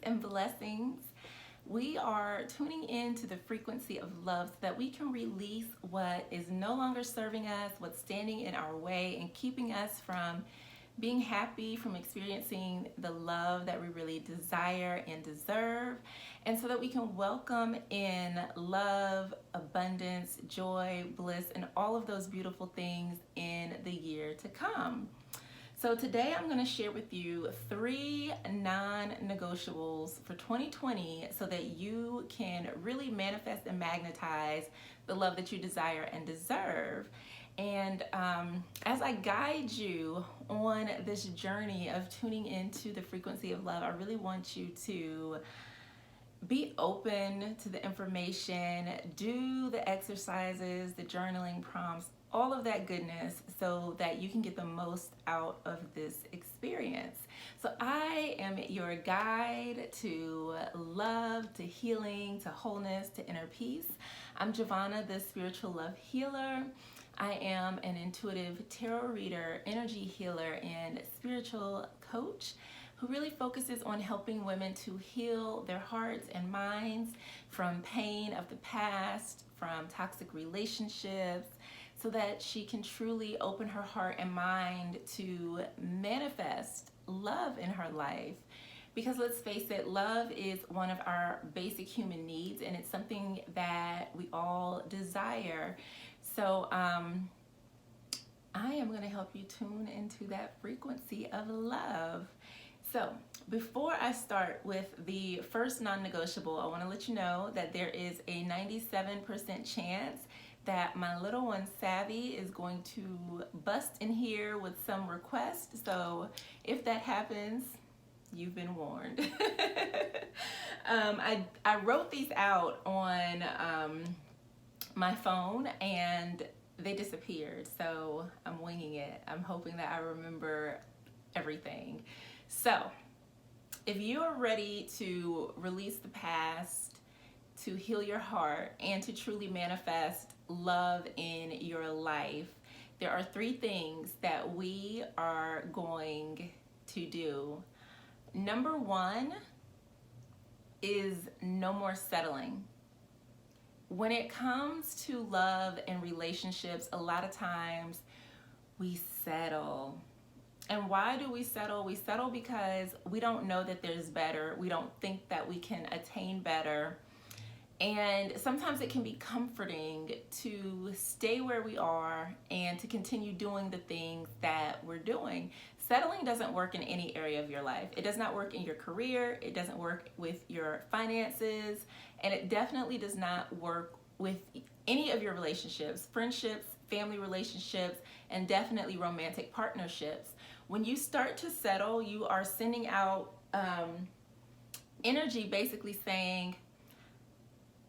and blessings. We are tuning into the frequency of love so that we can release what is no longer serving us, what's standing in our way and keeping us from being happy, from experiencing the love that we really desire and deserve, and so that we can welcome in love, abundance, joy, bliss, and all of those beautiful things in the year to come. So today I'm going to share with you 3 non-negotiables for 2020 so that you can really manifest and magnetize the love that you desire and deserve. And as I guide you on this journey of tuning into the frequency of love, I really want you to be open to the information, do the exercises, the journaling prompts, all of that goodness so that you can get the most out of this experience. So I am your guide to love, to healing, to wholeness, to inner peace. I'm Jovhannah, the spiritual love healer. I am an intuitive tarot reader, energy healer, and spiritual coach who really focuses on helping women to heal their hearts and minds from pain of the past, from toxic relationships, so that she can truly open her heart and mind to manifest love in her life. Because let's face it, love is one of our basic human needs, and it's something that we all desire. So I am going to help you tune into that frequency of love. So before I start with the first non-negotiable, I want to let you know that there is a 97% chance that my little one Savvy is going to bust in here with some requests. So if that happens, you've been warned. I wrote these out on my phone and they disappeared. So I'm winging it. I'm hoping that I remember everything. So if you are ready to release the past, to heal your heart, and to truly manifest love in your life, there are 3 things that we are going to do. Number 1 is no more settling. When it comes to love and relationships, a lot of times we settle. And why do we settle? We settle because we don't know that there's better. We don't think that we can attain better. And sometimes it can be comforting to stay where we are and to continue doing the things that we're doing. Settling doesn't work in any area of your life. It does not work in your career. It doesn't work with your finances. And it definitely does not work with any of your relationships, friendships, family relationships, and definitely romantic partnerships. When you start to settle, you are sending out energy basically saying,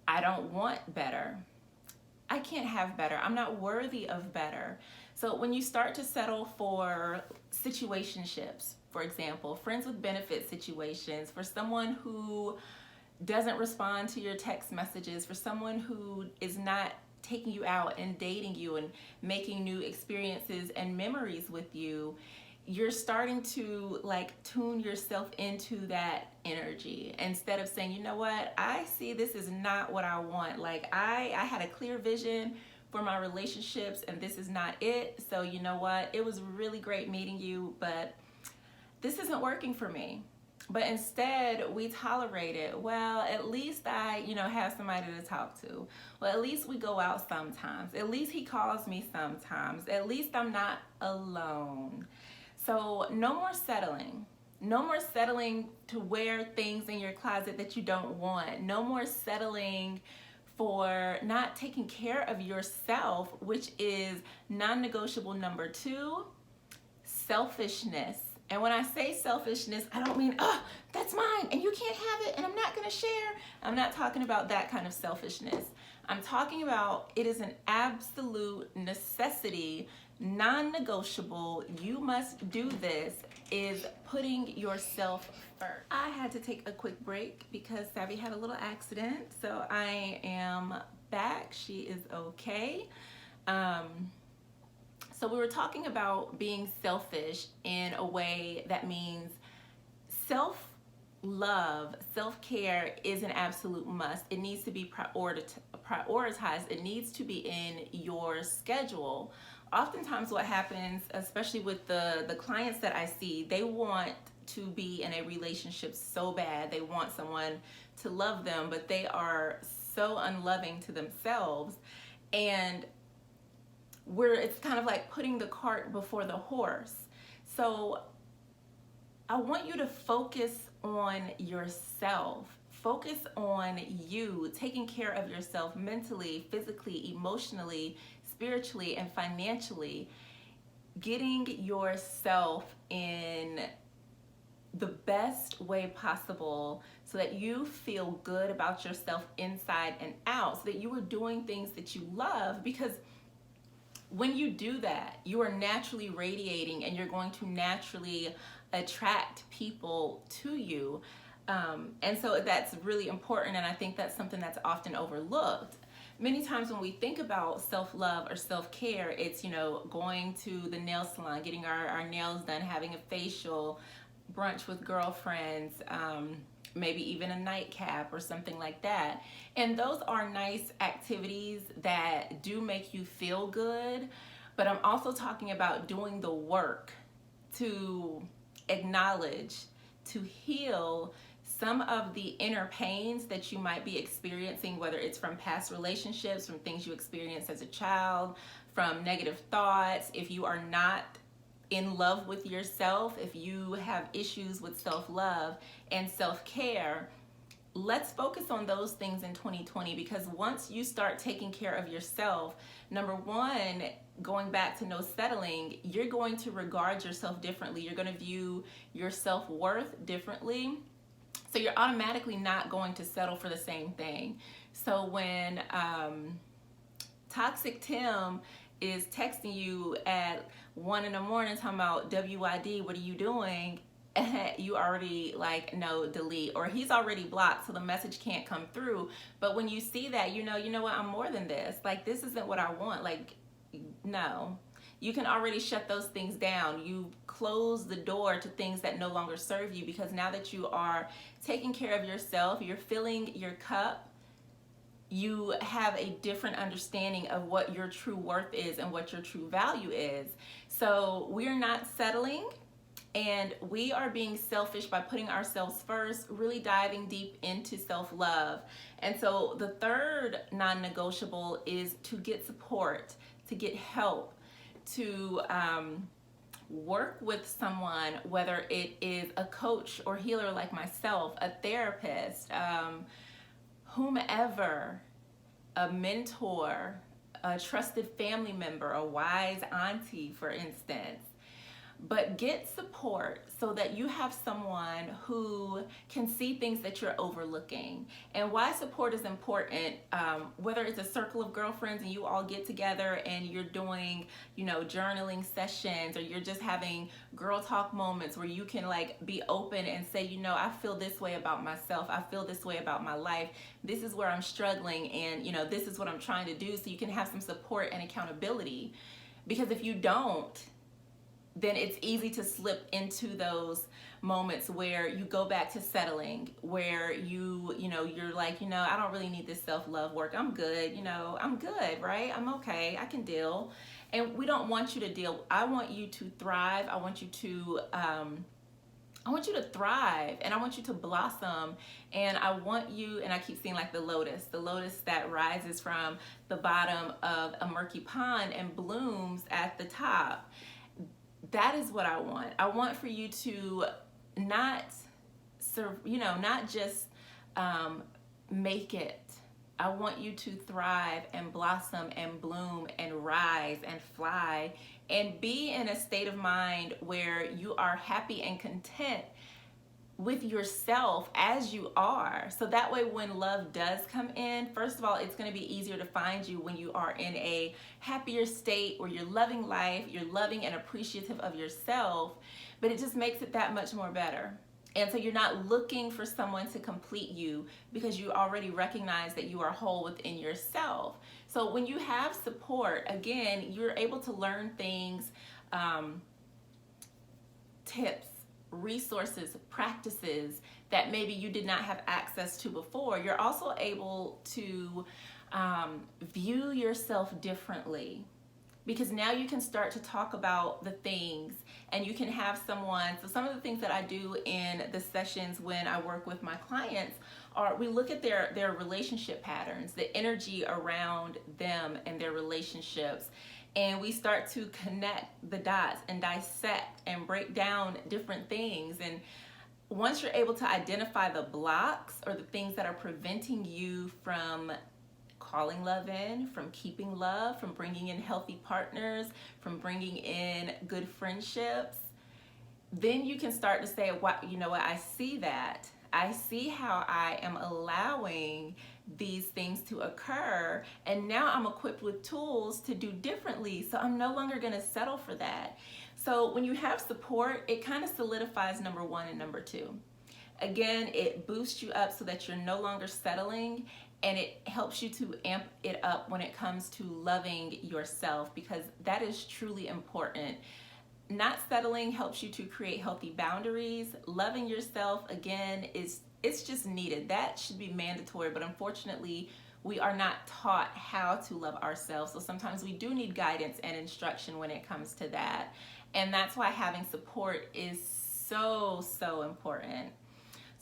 I don't want better. I can't have better. I'm not worthy of better. So when you start to settle for situationships, for example, friends with benefit situations, for someone who doesn't respond to your text messages, for someone who is not taking you out and dating you and making new experiences and memories with you, you're starting to tune yourself into that energy instead of saying, you know what, I see this is not what I want. I had a clear vision for my relationships and this is not it. So you know what, it was really great meeting you, but this isn't working for me. But instead we tolerate it. Well, at least I, have somebody to talk to. Well, at least we go out sometimes. At least he calls me sometimes. At least I'm not alone. So no more settling. No more settling to wear things in your closet that you don't want. No more settling for not taking care of yourself, which is non-negotiable number 2, selfishness. And when I say selfishness, I don't mean, oh, that's mine and you can't have it and I'm not going to share. I'm not talking about that kind of selfishness. I'm talking about it is an absolute necessity, non-negotiable, you must do this, is putting yourself first. I had to take a quick break because Savvy had a little accident, so I am back. She is okay. So we were talking about being selfish in a way that means self love, self-care is an absolute must. It needs to be prioritized. It needs to be in your schedule. Oftentimes what happens, especially with the clients that I see, they want to be in a relationship so bad. They want someone to love them, but they are so unloving to themselves. And it's kind of like putting the cart before the horse. So I want you to focus on yourself. Focus on you, taking care of yourself mentally, physically, emotionally, spiritually, and financially. Getting yourself in the best way possible so that you feel good about yourself inside and out, so that you are doing things that you love. Because when you do that, you are naturally radiating and you're going to naturally attract people to you. And so that's really important, and I think that's something that's often overlooked. Many times when we think about self-love or self-care, it's, going to the nail salon, getting our nails done, having a facial, brunch with girlfriends, maybe even a nightcap or something like that. And those are nice activities that do make you feel good, but I'm also talking about doing the work to acknowledge, to heal some of the inner pains that you might be experiencing, whether it's from past relationships, from things you experienced as a child, from negative thoughts. If you are not in love with yourself, if you have issues with self-love and self-care, let's focus on those things in 2020, because once you start taking care of yourself, number one, going back to no settling, you're going to regard yourself differently. You're going to view your self-worth differently. So you're automatically not going to settle for the same thing. So when Toxic Tim is texting you at 1 in the morning talking about WYD, what are you doing? You already no, delete, or he's already blocked, so the message can't come through. But when you see that, you know what, I'm more than this. This isn't what I want. No. You can already shut those things down. You close the door to things that no longer serve you, because now that you are taking care of yourself, you're filling your cup, you have a different understanding of what your true worth is and what your true value is. So we're not settling, and we are being selfish by putting ourselves first, really diving deep into self-love. And so the third non-negotiable is to get support, to get help, to work with someone, whether it is a coach or healer like myself, a therapist, whomever, a mentor, a trusted family member, a wise auntie, for instance. But get support so that you have someone who can see things that you're overlooking. And why support is important, whether it's a circle of girlfriends and you all get together and you're doing, journaling sessions, or you're just having girl talk moments where you can be open and say, I feel this way about myself. I feel this way about my life. This is where I'm struggling, and this is what I'm trying to do, so you can have some support and accountability. Because if you don't, then it's easy to slip into those moments where you go back to settling, where you're I don't really need this self-love work. I'm good, I'm good, right? I'm okay, I can deal. And we don't want you to deal. I want you to thrive. I want you to thrive, and I want you to blossom. And I want you, and I keep seeing the lotus that rises from the bottom of a murky pond and blooms at the top. That is what I want. I want for you to not just make it. I want you to thrive and blossom and bloom and rise and fly and be in a state of mind where you are happy and content with yourself as you are. So that way, when love does come in, first of all, it's going to be easier to find you when you are in a happier state where you're loving life, you're loving and appreciative of yourself, but it just makes it that much more better. And so you're not looking for someone to complete you, because you already recognize that you are whole within yourself. So when you have support, again, you're able to learn things, tips, resources, practices that maybe you did not have access to before. You're also able to view yourself differently, because now you can start to talk about the things, and you can have someone. So some of the things that I do in the sessions when I work with my clients are, we look at their relationship patterns, the energy around them and their relationships, and we start to connect the dots and dissect and break down different things. And once you're able to identify the blocks or the things that are preventing you from calling love in, from keeping love, from bringing in healthy partners, from bringing in good friendships, then you can start to say, "What, you know what, I see that. I see how I am allowing these things to occur, and now I'm equipped with tools to do differently, so I'm no longer going to settle for that." So when you have support, it kind of solidifies number one and number two. Again, it boosts you up so that you're no longer settling, and it helps you to amp it up when it comes to loving yourself, because that is truly important. Not settling helps you to create healthy boundaries. Loving yourself, again, it's just needed. That should be mandatory, but unfortunately, we are not taught how to love ourselves. So sometimes we do need guidance and instruction when it comes to that. And that's why having support is so important.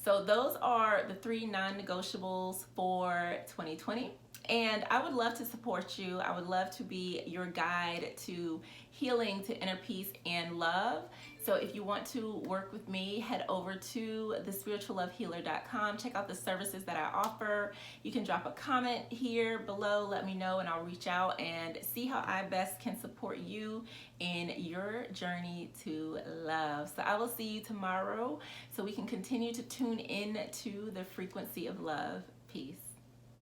So those are the 3 non-negotiables for 2020. And I would love to support you. I would love to be your guide to healing, to inner peace and love. So if you want to work with me, head over to thespirituallovehealer.com. Check out the services that I offer. You can drop a comment here below, let me know, and I'll reach out and see how I best can support you in your journey to love. So I will see you tomorrow so we can continue to tune in to the frequency of love. Peace.